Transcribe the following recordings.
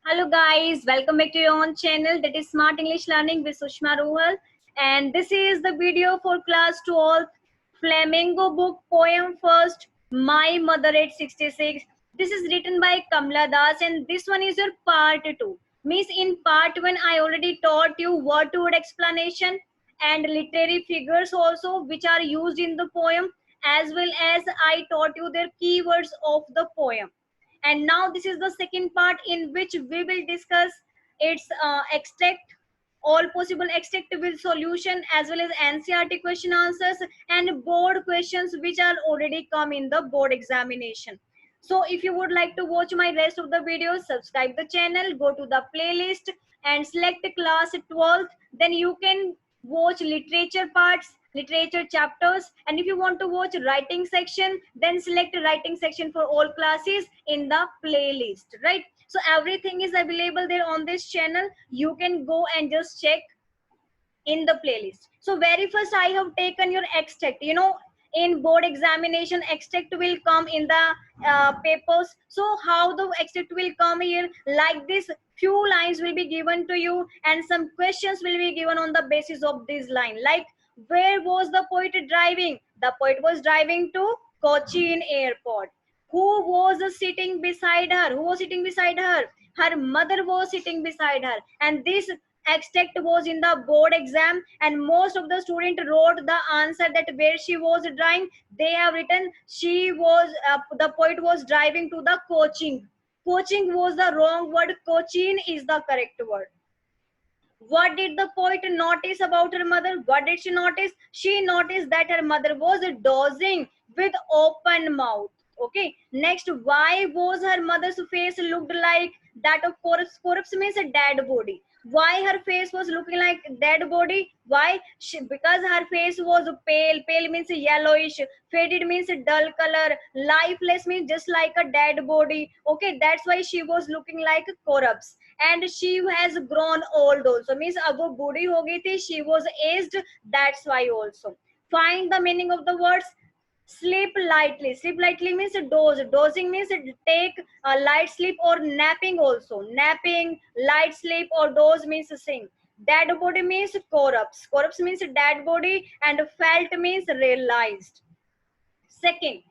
Hello guys, welcome back to your own channel, that is Smart English Learning with Sushma Rohal, and this is the video for class 12 Flamingo book poem first, My Mother at 66. This is written by Kamla Das and this one is your part 2. Means in part 1 I already taught you word to word explanation and literary figures also which are used in the poem, as well as I taught you their keywords of the poem. And now this is the second part in which we will discuss its extract, all possible extractable solution, as well as NCERT question answers and board questions which are already come in the board examination. So if you would like to watch my rest of the videos, subscribe the channel, go to the playlist and select class 12th. Then you can watch literature parts, literature chapters, and if you want to watch writing section, then select writing section for all classes in the playlist, right? So everything is available there on this channel. You can go and just check in the playlist. So very first I have taken your extract. In board examination extract will come in the papers. So how the extract will come here, like this, few lines will be given to you and some questions will be given on the basis of this line, like where was the poet driving? The poet was driving to Cochin airport. Who was sitting beside her? Who was sitting beside her? Her mother was sitting beside her. And this extract was in the board exam, and most of the student wrote the answer that where she was driving. They have written she was the poet was driving to the Cochin. Coaching was the wrong word. Cochin is the correct word. What did the poet notice about her mother? What did she notice? She noticed that her mother was dozing with open mouth. Okay. Next, why was her mother's face looked like that of corpse? Corpse means a dead body. Why her face was looking like dead body? Why? Because her face was pale. Pale means yellowish. Faded means dull color. Lifeless means just like a dead body. Okay, that's why she was looking like a corpse. And she has grown old also, means अब वो बूढ़ी हो गई थी, she was aged, that's why also. Find the meaning of the words. Sleep lightly. Sleep lightly means doze. Dozing means take a light sleep, or napping also. Napping, light sleep, or doze means sing. Dead body means corpse. Corpse means dead body, and felt means realized. Second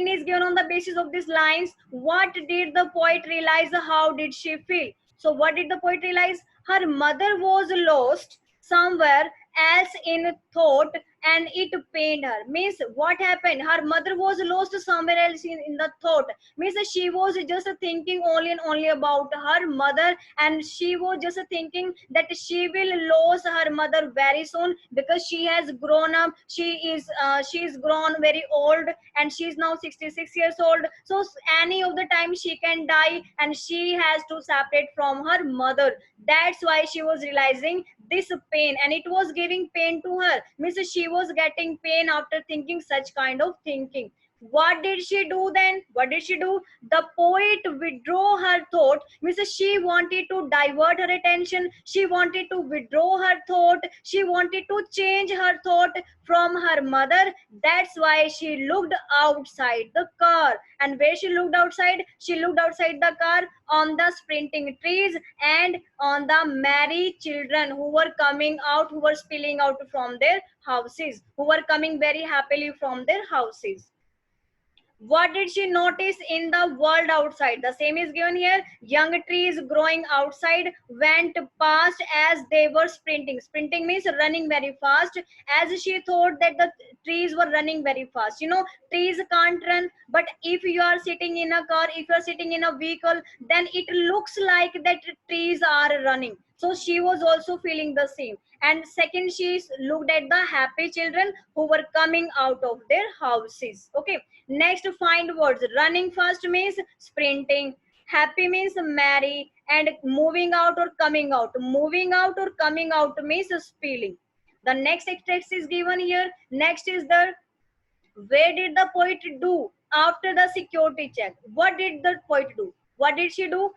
is given on the basis of these lines. What did the poet realize? How did she feel? So what did the poet realize? Her mother was lost somewhere else in thought, and it pained her. Means what happened? Her mother was lost somewhere else in the thought. Means she was just thinking only and only about her mother, and she was just thinking that she will lose her mother very soon because she has grown up. She's grown very old, and she's now 66 years old. So any of the time she can die, and she has to separate from her mother. That's why she was realizing this pain, and it was giving pain to her. Means she was getting pain after thinking such kind of thinking. What did she do then? What did she do? The poet withdrew her thought. Means she wanted to divert her attention. She wanted to withdraw her thought. She wanted to change her thought from her mother. That's why she looked outside the car. And where she looked outside? She looked outside the car on the sprinting trees and on the merry children who were coming out, who were spilling out from their houses, who were coming very happily from their houses. What did she notice in the world outside? The same is given here. Young trees growing outside went past as they were sprinting. Sprinting means running very fast, as she thought that the trees were running very fast. Trees can't run, but if you are sitting in a car, if you are sitting in a vehicle, then it looks like that trees are running. So she was also feeling the same. And second, she looked at the happy children who were coming out of their houses. Okay. Next, find words. Running fast means sprinting. Happy means merry. And moving out or coming out. Moving out or coming out means spilling. The next text is given here. Next is the, where did the poet do after the security check? What did the poet do? What did she do?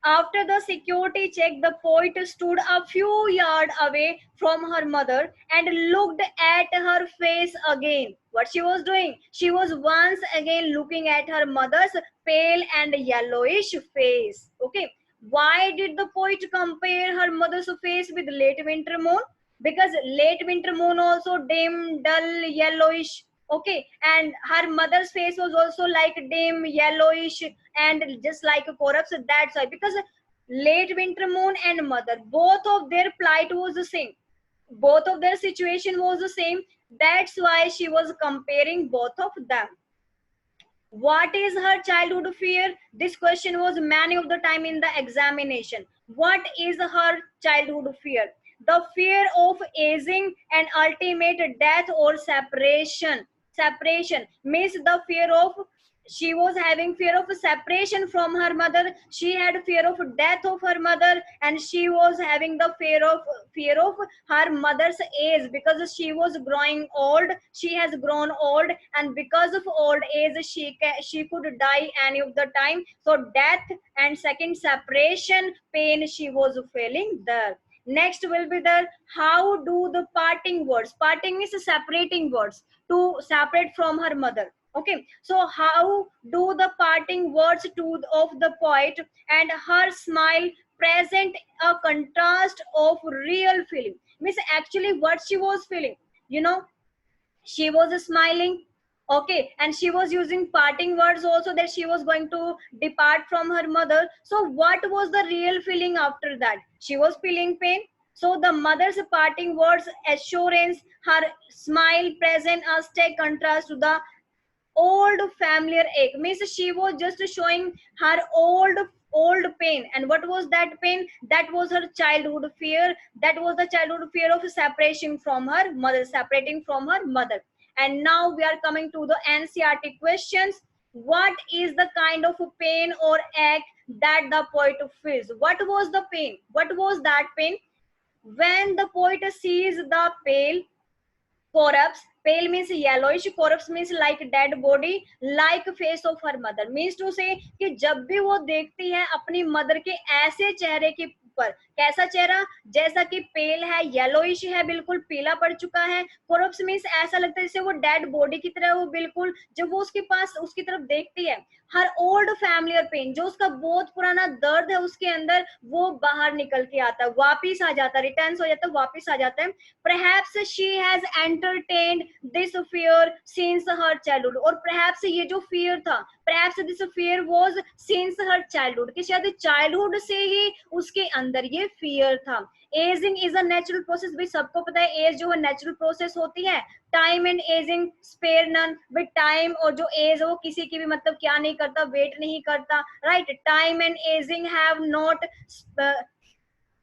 After the security check, the poet stood a few yards away from her mother and looked at her face again. What she was doing? She was once again looking at her mother's pale and yellowish face. Okay. Why did the poet compare her mother's face with late winter moon? Because late winter moon also dim, dull, yellowish. Okay, and her mother's face was also like dim, yellowish, and just like a corpse. That's why. Because late winter moon and mother, both of their plight was the same. Both of their situation was the same. That's why she was comparing both of them. What is her childhood fear? This question was many of the time in the examination. What is her childhood fear? The fear of aging and ultimate death or separation. Separation means the fear of, she was having fear of separation from her mother. She had fear of death of her mother, and she was having the fear of her mother's age, because she was growing old. She has grown old, and because of old age she could die any of the time. So death and second separation pain she was feeling there. Next will be the, how do the parting words, parting is separating words, to separate from her mother. Okay, so how do the parting words to of the poet and her smile present a contrast of real feeling? Means actually what she was feeling, you know, she was smiling. Okay, and she was using parting words also, that she was going to depart from her mother. So what was the real feeling after that? She was feeling pain. So the mother's parting words assurance, her smile present a stark contrast to the old familiar ache. Means she was just showing her old pain. And what was that pain? That was her childhood fear. That was the childhood fear of separation from her mother, separating from her mother. And now we are coming to the NCERT questions. What is the kind of pain or ache that the poet feels? What was the pain? What was that pain? When the poet sees the pale corpse, pale means yellowish, corpse means like dead body, like face of her mother, means to say कि जब भी वो देखती है अपनी mother के ऐसे चेहरे के ऊपर, कैसा चेहरा, जैसा कि पेल है, येलोइश है, बिल्कुल पीला पड़ चुका है। corpse means ऐसा लगता है जैसे वो डेड बॉडी की तरह, वो बिल्कुल जब वो उसके पास उसकी तरफ देखती है, हर ओल्ड फैमिलियर पेन, जो उसका बहुत पुराना दर्द है उसके अंदर, वो बाहर निकल के आता है, वापिस आ जाता है, रिटर्न हो जाता है, वापिस आ जाता है। perhaps she has entertained this fear since her childhood, और perhaps ये जो fear था, perhaps this fear was since her childhood, कि शायद childhood से ही उसके अंदर ये fear था। Ageing is a natural process, भी सबको पता है एज जो है नेचुरल प्रोसेस होती है। Time and ageing spare none, with time और जो एज है वो किसी की भी मतलब क्या नहीं करता, वेट नहीं करता, right. Time and ageing have not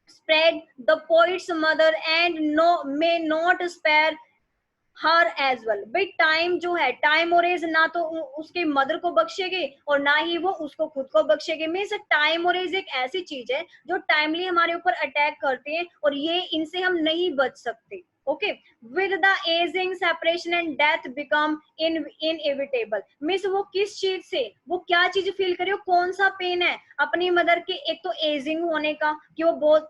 spread the poet's mother and no may not spare her age well. भाई टाइम जो है, टाइम और एज ना तो उसके मदर को बख्शेगी और ना ही वो उसको खुद को बख्शेगी। मीन्स टाइम और एज एक ऐसी चीज है जो टाइमली हमारे ऊपर अटैक करती है और ये इनसे हम नहीं बच सकते। Okay, with the ageing separation and death become inevitable. Means वो किस चीज से, वो क्या चीज फील करे, कौन सा पेन है अपनी मदर के, एक तो एजिंग होने का कि वो बहुत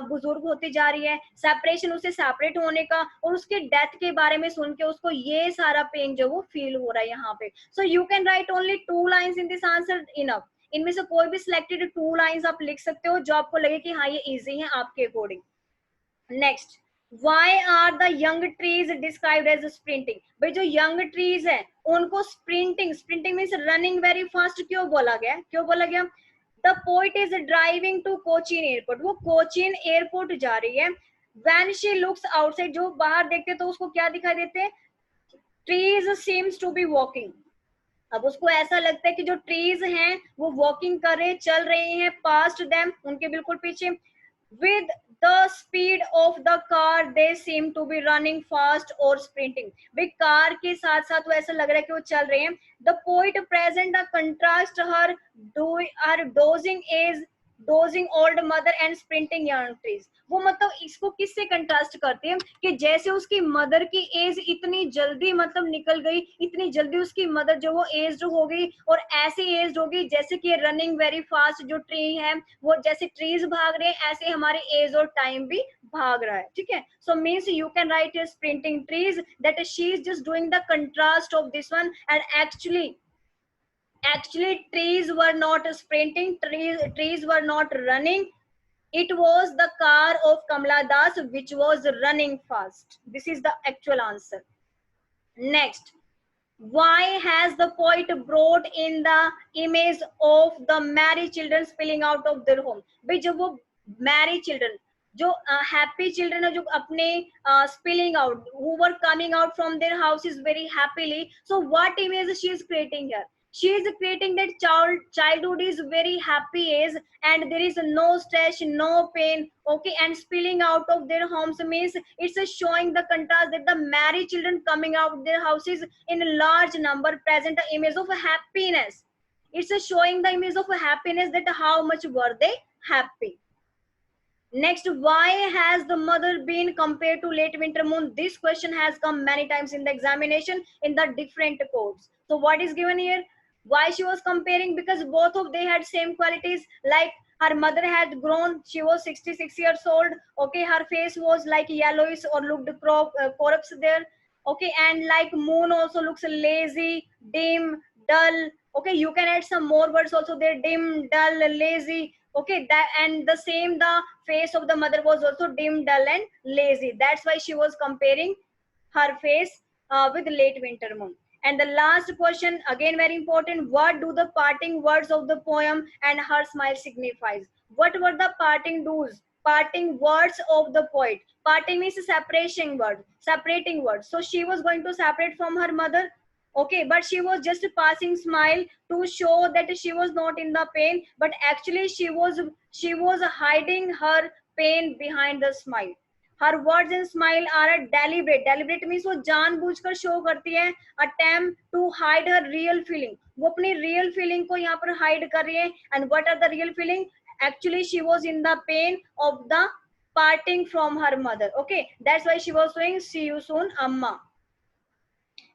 बुजुर्ग होती जा रही है, सेपरेशन उससे सेपरेट होने का, और उसके डेथ के बारे में सुन के उसको ये सारा पेन जो वो फील हो रहा है यहाँ पे। So you can write only 2 lines in this answer enough. इनमें से कोई भी सिलेक्टेड 2 लाइंस आप लिख सकते हो जो आपको लगे कि हाँ ये इजी है आपके according. Next, why are the young trees described as sprinting? भाई जो यंग ट्रीज है उनको sprinting, sprinting means running very fast क्यों बोला गया, क्यों बोला गया? The poet is driving to Cochin airport, वो कोचीन एयरपोर्ट जा रही है। व्हेन शी लुक्स आउटसाइड, जो बाहर देखते तो उसको क्या दिखाई देते? Trees seems to be walking. अब उसको ऐसा लगता है कि जो ट्रीज हैं वो वॉकिंग कर रहे, चल रहे हैं पास्ट देम, उनके बिल्कुल पीछे। with the speed of the car they seem to be running fast or sprinting। भाई कार के साथ साथ वो ऐसा लग रहा है कि वो चल रहे हैं। the poet present a contrast her dozing age, dozing old mother and sprinting young trees। वो मतलब इसको किससे कंट्रास्ट करती है कि जैसे उसकी मदर की एज इतनी जल्दी मतलब निकल गई, इतनी जल्दी उसकी मदर जो वो एज हो गई और ऐसी एज हो गई जैसे कि रनिंग वेरी फास्ट, जो ट्री है वो जैसे ट्रीज भाग रहे हैं ऐसे हमारे एज और टाइम भी भाग रहा है। ठीक है, so means you can write sprinting trees, that she is just doing the contrast of this one. And Actually, trees were not sprinting, trees were not running. It was the car of Kamala Das which was running fast. This is the actual answer. Next, why has the poet brought in the image of the married children spilling out of their home? भाई जब वो married children, जो happy children है, जो अपने spilling out, who were coming out from their houses very happily, so what image she is creating here? She is creating that childhood is very happy age, and there is no stress, no pain, okay, and spilling out of their homes means it's a showing the contrast that the married children coming out of their houses in a large number present the image of happiness. It's a showing the image of happiness, that how much were they happy. Next, why has the mother been compared to late winter moon? This question has come many times in the examination in the different codes. So what is given here? Why she was comparing? Because both of they had same qualities. Like her mother had grown, she was 66 years old. Okay, her face was like yellowish or looked corpse there. Okay, and like moon also looks lazy, dim, dull. Okay, you can add some more words also there: dim, dull, lazy. Okay, that, and the same, the face of the mother was also dim, dull, and lazy. That's why she was comparing her face with late winter moon. And the last question, again very important: what do the parting words of the poem and her smile signifies? What were the parting do's, parting words of the poet? Parting means separation word, separating word. So she was going to separate from her mother. Okay, but she was just passing smile to show that she was not in the pain, but actually she was hiding her pain behind the smile. Her words and smile are a deliberate means वो जानबूझकर show करती है, attempt to hide her real feeling. वो अपनी real feeling को यहाँ पर hide कर रही है. And what are the real feeling? Actually she was in the pain of the parting from her mother. Okay, that's why she was saying see you soon amma.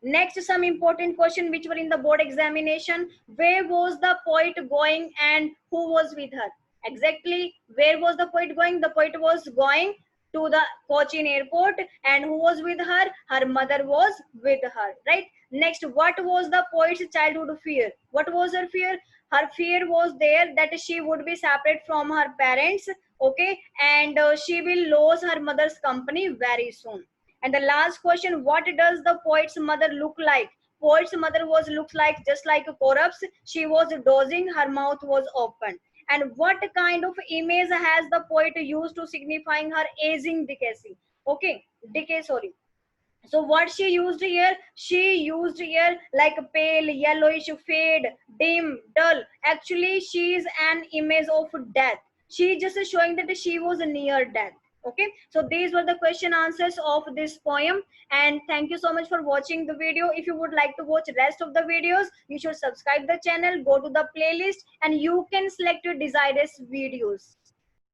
Next, some important question which were in the board examination: where was the poet going and who was with her? Exactly, where was the poet going? The poet was going to the Cochin airport, and who was with her? Her mother was with her, right? Next, what was the poet's childhood fear? What was her fear? Her fear was there that she would be separate from her parents, okay, and she will lose her mother's company very soon. And the last question: what does the poet's mother look like? Poet's mother was looks like just like a corpse. She was dozing, her mouth was open. And what kind of image has the poet used to signifying her aging decay? Okay, decay, sorry. So what she used here? She used here like pale, yellowish, fade, dim, dull. Actually, she is an image of death. She just is showing that she was near death. Okay, so these were the question answers of this poem, and thank you so much for watching the video. If you would like to watch rest of the videos, you should subscribe the channel, go to the playlist, and you can select your desired videos.